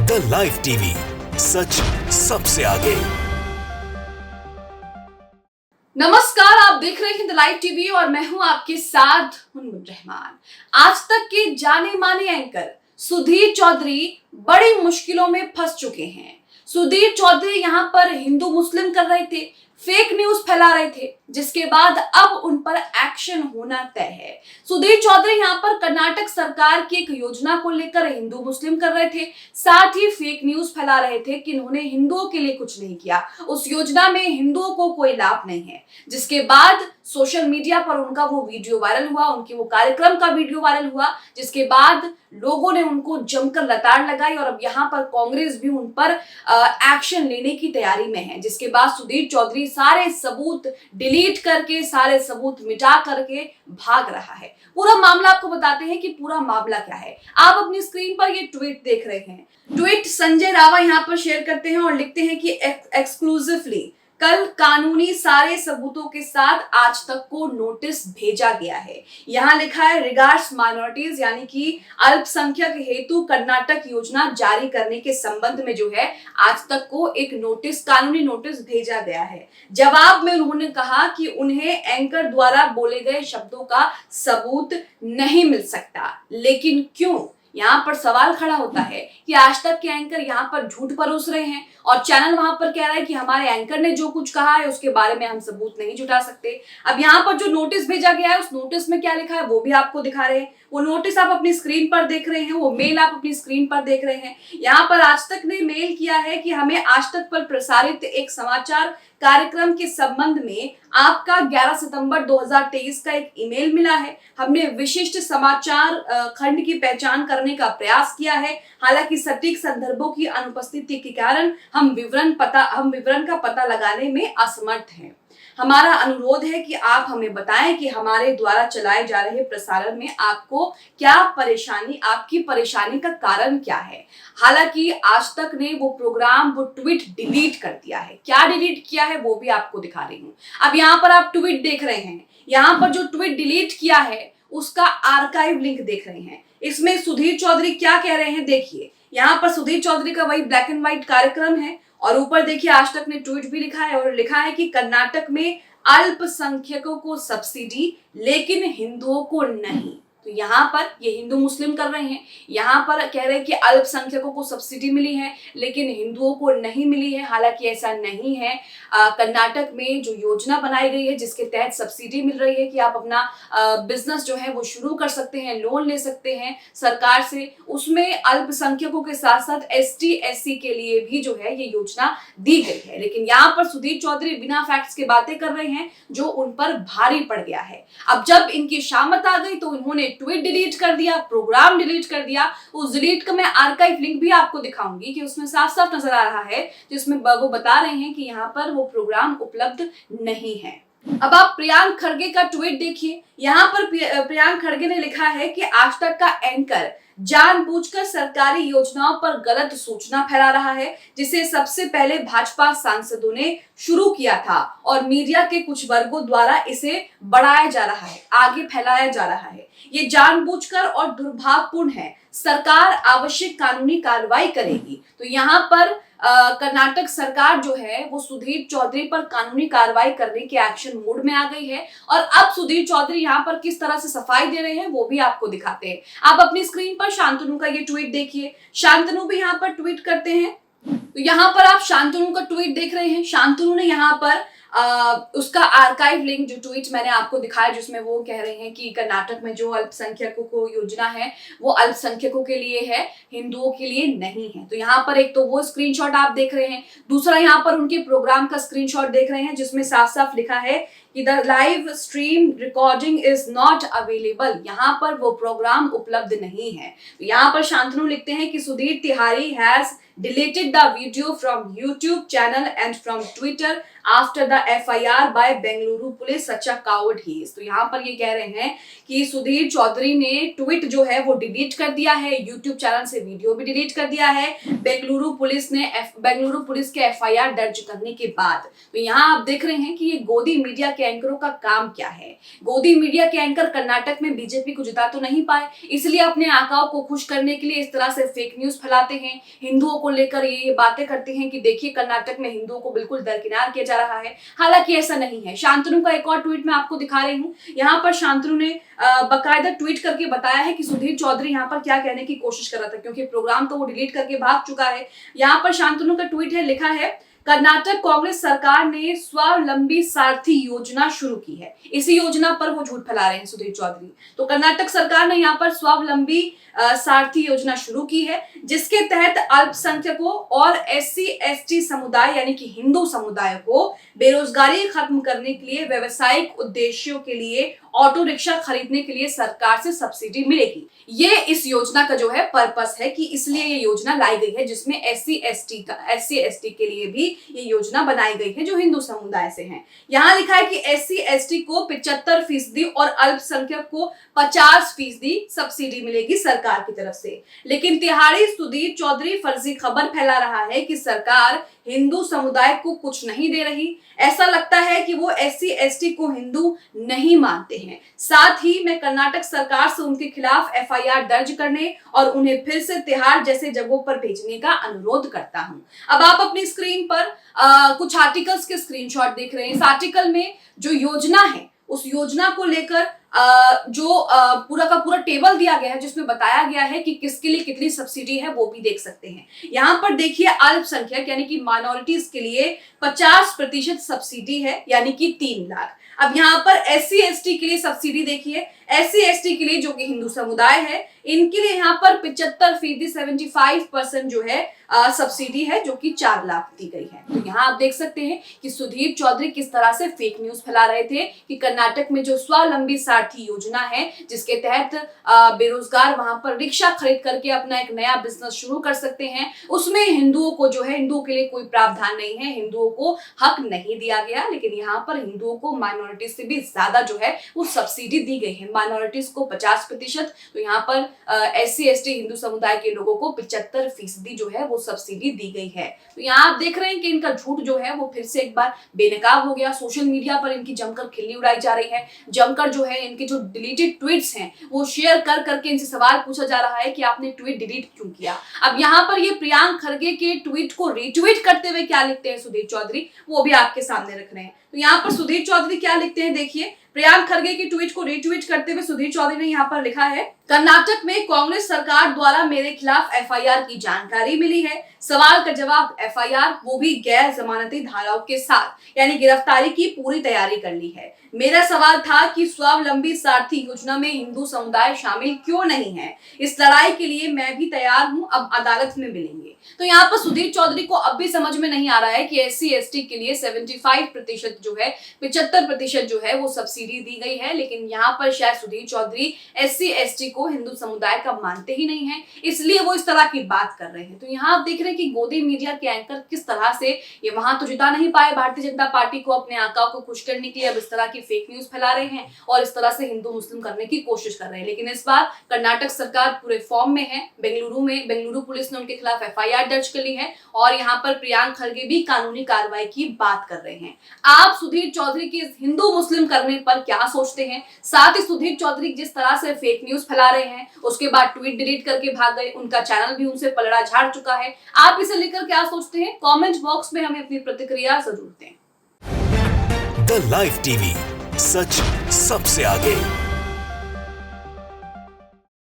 The live TV, सच सबसे आगे। नमस्कार, आप देख रहे हैं द लाइव टीवी और मैं हूं आपके साथ मुनमुन रहमान। आज तक के जाने माने एंकर सुधीर चौधरी बड़ी मुश्किलों में फंस चुके हैं। सुधीर चौधरी यहां पर हिंदू मुस्लिम कर रहे थे, फेक न्यूज फैला रहे थे, जिसके बाद अब उन पर एक्शन होना तय है। सुधीर चौधरी यहां पर कर्नाटक सरकार की एक योजना को लेकर हिंदू मुस्लिम कर रहे थे, साथ ही फेक न्यूज फैला रहे थे कि उन्होंने हिंदुओं के लिए कुछ नहीं किया, उस योजना में हिंदुओं को कोई लाभ नहीं है। जिसके बाद सोशल मीडिया पर उनका वो वीडियो वायरल हुआ, उनके वो कार्यक्रम का वीडियो वायरल हुआ, जिसके बाद लोगों ने उनको जमकर लताड़ लगाई और अब यहाँ पर कांग्रेस भी उन पर एक्शन लेने की तैयारी में है। जिसके बाद सुधीर चौधरी सारे सबूत डिलीट करके, सारे सबूत मिटा करके भाग रहा है। पूरा मामला आपको बताते हैं कि पूरा मामला क्या है। आप अपनी स्क्रीन पर ये ट्वीट देख रहे हैं। ट्वीट संजय रावा यहाँ पर शेयर करते हैं और लिखते हैं कि एक्सक्लूसिवली कल कानूनी सारे सबूतों के साथ आज तक को नोटिस भेजा गया है। यहाँ लिखा है रिगार्ड्स माइनॉरिटीज, यानी कि अल्पसंख्यक हेतु कर्नाटक योजना जारी करने के संबंध में जो है आज तक को एक नोटिस, कानूनी नोटिस भेजा गया है। जवाब में उन्होंने कहा कि उन्हें एंकर द्वारा बोले गए शब्दों का सबूत नहीं मिल सकता। लेकिन क्यों? यहाँ पर सवाल खड़ा होता है कि आज तक के एंकर यहाँ पर झूठ परोस रहे हैं और चैनल वहां पर कह रहा है कि हमारे एंकर ने जो कुछ कहा है उसके बारे में हम सबूत नहीं जुटा सकते। अब यहाँ पर जो नोटिस भेजा गया है उस नोटिस में क्या लिखा है वो भी आपको दिखा रहे हैं। वो नोटिस आप अपनी स्क्रीन पर देख रहे हैं, वो मेल आप अपनी स्क्रीन पर देख रहे हैं। यहाँ पर आज तक ने मेल किया है कि हमें आज तक पर प्रसारित एक समाचार कार्यक्रम के संबंध में आपका 11 सितंबर 2023 का एक ईमेल मिला है। हमने विशिष्ट समाचार खंड की पहचान करने का प्रयास किया है, हालांकि सटीक संदर्भों की अनुपस्थिति के कारण हम विवरण का पता लगाने में असमर्थ हैं। हमारा अनुरोध है कि आप हमें बताएं कि हमारे द्वारा चलाए जा रहे प्रसारण में आपको क्या परेशानी, आपकी परेशानी का कारण क्या है। हालांकि आज तक ने वो प्रोग्राम, वो ट्वीट डिलीट कर दिया है। क्या डिलीट किया है वो भी आपको दिखा रही हूँ। अब यहाँ पर आप ट्वीट देख रहे हैं, यहाँ पर जो ट्वीट डिलीट किया है उसका आर्काइव लिंक देख रहे हैं। इसमें सुधीर चौधरी क्या कह रहे हैं देखिए। यहाँ पर सुधीर चौधरी का वही ब्लैक एंड व्हाइट कार्यक्रम है और ऊपर देखिए आज तक ने ट्वीट भी लिखा है और लिखा है कि कर्नाटक में अल्पसंख्यकों को सब्सिडी लेकिन हिंदुओं को नहीं। तो यहाँ पर ये हिंदू मुस्लिम कर रहे हैं, यहाँ पर कह रहे हैं कि अल्पसंख्यकों को सब्सिडी मिली है लेकिन हिंदुओं को नहीं मिली है। हालांकि ऐसा नहीं है। कर्नाटक में जो योजना बनाई गई है जिसके तहत सब्सिडी मिल रही है कि आप अपना बिजनेस जो है वो शुरू कर सकते हैं, लोन ले सकते हैं सरकार से, उसमें अल्पसंख्यकों के साथ साथ ST SC के लिए भी जो है ये योजना दी गई है। लेकिन यहाँ पर सुधीर चौधरी बिना फैक्ट्स के बातें कर रहे हैं जो उन पर भारी पड़ गया है। अब जब इनकी शामत आ गई तो इन्होंने ट्वीट डिलीट कर दिया, प्रोग्राम डिलीट कर दिया। उस डिलीट का मैं आर्काइव लिंक भी आपको दिखाऊंगी कि उसमें साफ साफ नजर आ रहा है जिसमें वो बता रहे हैं कि यहाँ पर वो प्रोग्राम उपलब्ध नहीं है। अब आप प्रियांक खड़गे का ट्वीट देखिए। यहाँ पर प्रियांक खड़गे ने लिखा है कि आज तक का एंकर जानबूझकर सरकारी योजनाओं पर गलत सूचना फैला रहा है, जिसे सबसे पहले भाजपा सांसदों ने शुरू किया था और मीडिया के कुछ वर्गों द्वारा इसे बढ़ाया जा रहा है, आगे फैलाया जा रहा है। ये जानबूझकर और दुर्भावपूर्ण है। सरकार आवश्यक कानूनी कार्रवाई करेगी। तो यहाँ पर कर्नाटक सरकार जो है वो सुधीर चौधरी पर कानूनी कार्रवाई करने के एक्शन मोड में आ गई है और अब सुधीर चौधरी यहाँ पर किस तरह से सफाई दे रहे हैं वो भी आपको दिखाते हैं। आप अपनी स्क्रीन पर शांतनु का ये ट्वीट देखिए। शांतनु भी यहाँ पर ट्वीट करते हैं। तो यहाँ पर आप शांतनु का ट्वीट देख रहे हैं। शांतनु ने यहाँ पर उसका आर्काइव लिंक, जो ट्वीट मैंने आपको दिखाया जिसमें वो कह रहे हैं कि कर्नाटक में जो अल्पसंख्यकों को योजना है वो अल्पसंख्यकों के लिए है, हिंदुओं के लिए नहीं है। तो यहाँ पर एक तो वो स्क्रीनशॉट आप देख रहे हैं, दूसरा यहाँ पर उनके प्रोग्राम का स्क्रीनशॉट देख रहे हैं जिसमें साफ साफ लिखा है कि the live stream recording is not available. यहाँ पर वो प्रोग्राम उपलब्ध नहीं है। तो यहाँ पर शांतनु लिखते हैं कि सुधीर तिहारी has deleted the video from YouTube channel and from Twitter after the FIR by Bengaluru police, such a coward he is. तो यहाँ पर ये कह रहे हैं कि सुधीर चौधरी ने ट्वीट जो है वो डिलीट कर दिया है, यूट्यूब चैनल से वीडियो भी डिलीट कर दिया है बेंगलुरु पुलिस के एफआईआर दर्ज करने के बाद। तो यहाँ आप देख रहे हैं कि ये गोदी मीडिया के एंकरों का काम क्या है। गोदी मीडिया के एंकर कर्नाटक में बीजेपी को जिता तो नहीं पाए, इसलिए अपने आकाओं को खुश करने के लिए इस तरह से फेक न्यूज फैलाते हैं, हिंदुओं को लेकर ये बातें करते हैं कि देखिए कर्नाटक में हिंदुओं को बिल्कुल दरकिनार किया जा रहा है। हालांकि ऐसा नहीं है। शांतनु का एक और ट्वीट मैं आपको दिखा रही हूँ। यहाँ पर शांतनु ने बाकायदा ट्वीट करके बताया है कि सुधीर चौधरी यहाँ पर क्या कहने की कोशिश कर रहा था, क्योंकि प्रोग्राम तो वो डिलीट करके भाग चुका है। यहाँ पर शांतनु का ट्वीट है, लिखा है कर्नाटक कांग्रेस सरकार ने स्वावलंबी सारथी योजना शुरू की है। इसी योजना पर वो झूठ फैला रहे हैं सुधीर चौधरी। तो कर्नाटक सरकार ने यहाँ पर स्वावलंबी सारथी योजना शुरू की है, जिसके तहत अल्पसंख्यकों और SC/ST समुदाय यानी कि हिंदू समुदाय को बेरोजगारी खत्म करने के लिए व्यावसायिक उद्देश्यों के लिए ऑटो रिक्शा खरीदने के लिए सरकार से सब्सिडी मिलेगी। ये इस योजना का जो है पर्पस है कि इसलिए ये योजना लाई गई है, जिसमें SC/ST के लिए भी ये योजना बनाई गई है जो हिंदू समुदाय से हैं। यहाँ लिखा है कि SC/ST को 75% और अल्पसंख्यक को 50% सब्सिडी मिलेगी सरकार की तरफ से। लेकिन तिहाड़ी सुधीर चौधरी फर्जी खबर फैला रहा है कि सरकार हिंदू समुदाय को कुछ नहीं दे रही। ऐसा लगता है कि वो SC/ST को हिंदू नहीं मानते हैं। साथ ही मैं कर्नाटक सरकार से उनके खिलाफ एफआईआर दर्ज करने और उन्हें फिर से तिहाड़ जैसे जगहों पर भेजने का अनुरोध करता हूं। अब आप अपनी स्क्रीन पर कुछ आर्टिकल्स के स्क्रीनशॉट देख रहे हैं। इस आर्टिकल में जो योजना है उस योजना को लेकर जो पूरा का पूरा टेबल दिया गया है, जिसमें बताया गया है कि किसके लिए कितनी सब्सिडी है, वो भी देख सकते हैं। यहाँ पर देखिए अल्पसंख्यक यानी कि माइनॉरिटीज के लिए 50% सब्सिडी है, यानी कि 3 लाख। अब यहाँ पर SC/ST के लिए सब्सिडी देखिए, SC/ST के लिए जो कि हिंदू समुदाय है, इनके लिए यहाँ पर 75% 75% जो है सब्सिडी है, जो कि 4 लाख दी गई है। तो यहाँ आप देख सकते हैं कि सुधीर चौधरी किस तरह से फेक न्यूज फैला रहे थे कि कर्नाटक में जो स्वावलंबी सारथी योजना है, जिसके तहत बेरोजगार वहां पर रिक्शा खरीद करके अपना एक नया बिजनेस शुरू कर सकते हैं, उसमें हिंदुओं को जो है, हिंदुओं के लिए कोई प्रावधान नहीं है, हिंदुओं को हक नहीं दिया गया। लेकिन यहाँ पर हिंदुओं को माइनॉरिटी से भी ज्यादा जो है वो सब्सिडी दी गई है। माइनॉरिटीज को 50%, तो यहाँ पर SC/ST हिंदू समुदाय के लोगों को 75% जो है वो सब्सिडी दी गई है। तो यहाँ आप देख रहे हैं कि इनका झूठ जो है वो फिर से एक बार बेनकाब हो गया। सोशल मीडिया पर इनकी जमकर खिल्ली उड़ाई जा रही है। जमकर जो है इनके जो डिलीटेड ट्वीट्स हैं वो शेयर कर करके इनसे सवाल पूछा जा रहा है कि आपने ट्वीट डिलीट क्यों किया। अब यहाँ पर ये प्रियांक खरगे के ट्वीट को रीट्वीट करते हुए क्या लिखते हैं सुधीर चौधरी, वो भी आपके सामने रख रहे हैं। तो यहाँ पर सुधीर चौधरी क्या लिखते हैं, देखिए। प्रियांक खरगे की ट्वीट को रीट्वीट करते हुए सुधीर चौधरी ने यहाँ पर लिखा है, कर्नाटक में कांग्रेस सरकार द्वारा मेरे खिलाफ एफआईआर की जानकारी मिली है। सवाल का जवाब एफआईआर, वो भी गैर जमानती धाराओं के साथ, यानी गिरफ्तारी की पूरी तैयारी कर ली है। मेरा सवाल था कि स्वावलंबी सारथी योजना में हिंदू समुदाय शामिल क्यों नहीं है। इस लड़ाई के लिए मैं भी तैयार हूं, अब अदालत में मिलेंगे। तो यहाँ पर सुधीर चौधरी को अब भी समझ में नहीं आ रहा है कि SC/ST के लिए 75% जो है, 75% जो है वो सब्सिडी दी गई है। लेकिन यहाँ पर शायद सुधीर चौधरी SC/ST को हिंदू समुदाय का मानते ही नहीं है, इसलिए वो इस तरह की बात कर रहे हैं। तो यहाँ आप देख रहे हैं कि गोदी मीडिया के एंकर किस तरह से ये वहां तो जिता नहीं पाए भारतीय जनता पार्टी को, अपने आकाओं को खुश करने के लिए अब इस तरह की फेक न्यूज फैला रहे हैं और इस तरह से हिंदू मुस्लिम करने की कोशिश कर रहे हैं। लेकिन इस बार कर्नाटक सरकार पूरे फॉर्म में है। बेंगलुरु पुलिस ने उनके खिलाफ एफआईआर दर्ज कर ली है और यहाँ पर प्रियांक खरगे भी कानूनी कार्रवाई की बात कर रहे हैं। आप सुधीर चौधरी के इस हिंदू मुस्लिम करने पर क्या सोचते हैं? साथ ही सुधीर चौधरी जिस तरह से फेक न्यूज फैला रहे हैं, उसके बाद ट्वीट डिलीट करके भाग गए, उनका चैनल भी उनसे पलड़ा झाड़ चुका है। आप इसे लेकर क्या सोचते हैं? कमेंट बॉक्स में हमें अपनी प्रतिक्रिया जरूर दें। द लाइव टीवी, सच सबसे आगे।